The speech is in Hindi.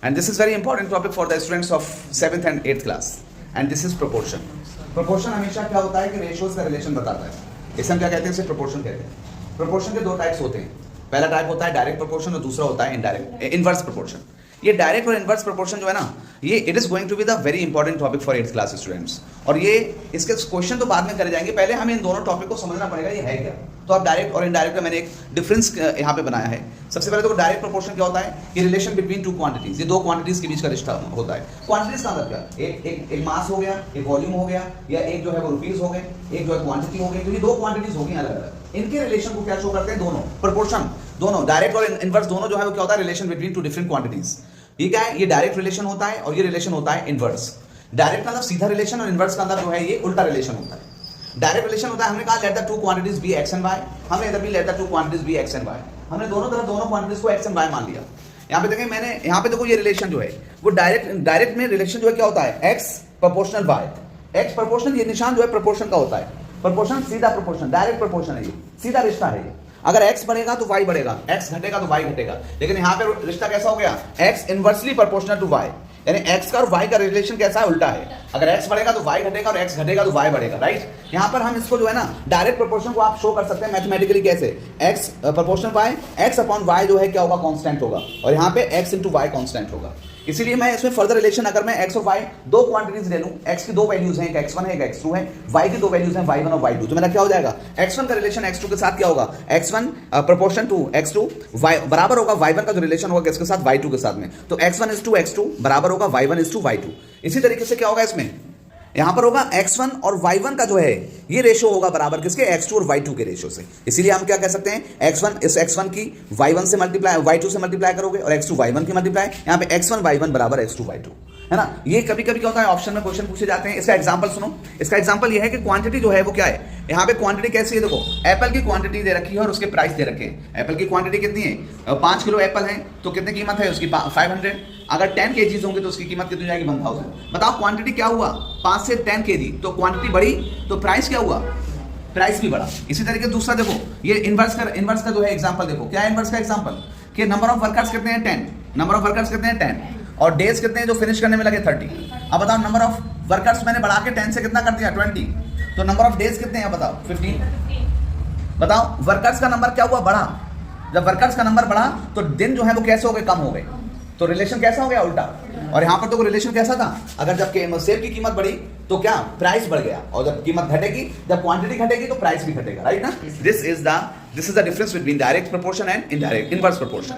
And this is very important topic for the students of 7th and 8th class. And this is proportion. Proportion हमेशा क्या होता है कि रेशियोज का रिलेशन बताता है. इसे हम क्या कहते हैं, इसे proportion कहते हैं. Proportion के दो टाइप्स होते हैं. पहला टाइप होता है डायरेक्ट प्रोपोर्शन और दूसरा होता है इनडायरेक्ट इनवर्स प्रोपोर्शन. ये डायरेक्ट और इनवर्स प्रोपोर्शन जो है ना, ये it is going to be the very important topic for 8th class students. और ये इसके क्वेश्चन तो बाद में करे जाएंगे, पहले हमें इन दोनों टॉपिक को समझना पड़ेगा ये है क्या. तो आप डायरेक्ट और इनडायरेक्ट का मैंने एक डिफरेंस यहाँ पे बनाया है. सबसे पहले तो डायरेक्ट प्रोपोर्शन क्या होता है, ये रिलेशन बिटवीन टू क्वांटिटीज. ये दो क्वांटिटीज के बीच का रिश्ता होता है. क्वांटिटीज का मतलब क्या, एक मास हो गया, एक वॉल्यूम हो गया, या एक जो है वो रुपीज हो गए, एक जो है क्वांटिटी हो गई. तो ये दो क्वांटिटीज हो गई अलग अलग. इनके रिलेशन को क्या शो करते हैं, दोनों प्रोपोर्शन, दोनों डायरेक्ट और इनवर्स दोनों जो है वो क्या होता है, relation between two different quantities. ये क्या है, ये डायरेक्ट रिलेशन होता है और ये रिलेशन होता है इनवर्स. डायरेक्ट का मतलब सीधा रिलेशन और इनवर्स का अंदर जो है ये उल्टा रिलेशन होता है. डायरेक्ट रिलेशन होता है, हमने कहा let the two quantities be X and Y. हमने इधर भी let the two quantities be X and Y. हमने दोनों तरफ दोनों क्वांटिटीज को एक्स एंड वाई मान लिया. यहाँ पे देखें, मैंने यहाँ पे देखो ये रिलेशन जो है वो डायरेक्ट में रिलेशन जो है क्या होता है, X proportional Y. X proportional, ये निशान जो है प्रोपोर्शन का होता है. प्रोपोर्शन सीधा प्रोपोर्शन, डायरेक्ट प्रोपोर्शन है, ये सीधा रिश्ता है. ये अगर x बढ़ेगा तो y बढ़ेगा, x घटेगा तो y घटेगा. लेकिन यहाँ पे रिश्ता कैसा हो गया, x inversely proportional to y. यानी x का और y का रिलेशन कैसा है, उल्टा है. अगर x बढ़ेगा तो y घटेगा और x घटेगा तो y बढ़ेगा. राइट. यहाँ पर हम इसको जो है ना डायरेक्ट प्रोपोर्शन को आप शो कर सकते हैं मैथमेटिकली कैसे, x proportional y, x upon y जो है क्या होगा, कांस्टेंट होगा. और यहाँ पे x इंटू वाई कांस्टेंट होगा. इसीलिए मैं इसमें फर्दर रिलेशन, अगर मैं x और y दो क्वांटिटीज ले लूं, x की दो वैल्यूज हैं, एक x1 है एक x2 है, y की दो वैल्यूज हैं y1 और y2, तो मेरा क्या हो जाएगा, x1 का रिलेशन x2 के साथ क्या होगा, x1 proportion to x2 y बराबर होगा y1 का जो रिलेशन होगा किसके साथ, y2 के साथ में. तो x1 इज टू x2 बराबर होगा y1 इज टू y2. इसी तरीके से क्या होगा, इसमें यहां पर होगा x1 और y1 का जो है ये रेशियो होगा बराबर किसके, x2 और y2 के रेशियो से. इसीलिए हम क्या कह सकते हैं, x1 इस x1 की y1 से मल्टीप्लाई, y2 से मल्टीप्लाई करोगे और x2 y1 की मल्टीप्लाई, यहां पे x1 y1 बराबर x2 y2, है ना. ये कभी कभी क्या होता है, ऑप्शन में क्वेश्चन पूछे जाते हैं. इसका एग्जांपल सुनो. इसका एग्जांपल ये है कि क्वांटिटी जो है वो क्या है. यहाँ पे क्वांटिटी कैसी है, देखो एप्पल की क्वांटिटी दे रखी है और उसके प्राइस दे रखे हैं. एप्पल की क्वांटिटी कितनी है, 5 किलो एप्पल है तो कितनी कीमत है उसकी, 500. अगर 10 kg होंगे तो उसकी कीमत कितनी जाएगी, 1000. बताओ क्वांटिटी क्या हुआ, 5 से 10 kg, तो क्वांटिटी बढ़ी तो प्राइस क्या हुआ, प्राइस भी बढ़ा. इसी तरीके दूसरा देखो, ये इनवर्स का जो है एग्जांपल देखो, क्या है इनवर्स का एग्जांपल, कि नंबर ऑफ वर्कर्स कितने हैं, 10. नंबर ऑफ वर्कर्स कितने हैं, 10. और डेज कितने हैं जो फिनिश करने में लगे, 30. अब बताओ नंबर ऑफ वर्कर्स मैंने बढ़ा के 10 से कितना कर दिया, 20. तो नंबर ऑफ डेज कितने हैं बताओ, 15. बताओ वर्कर्स का नंबर क्या हुआ, बढ़ा. जब वर्कर्स का नंबर बढ़ा तो दिन जो है वो कैसे हो गए, कम हो गए. तो रिलेशन कैसा हो गया, उल्टा. और यहाँ पर तो रिलेशन कैसा था, अगर जब सेब की कीमत बढ़ी तो क्या, प्राइस बढ़ गया. और जब कीमत घटेगी, जब क्वांटिटी घटेगी तो प्राइस भी घटेगा. राइट ना. This is the difference between direct proportion and indirect inverse proportion.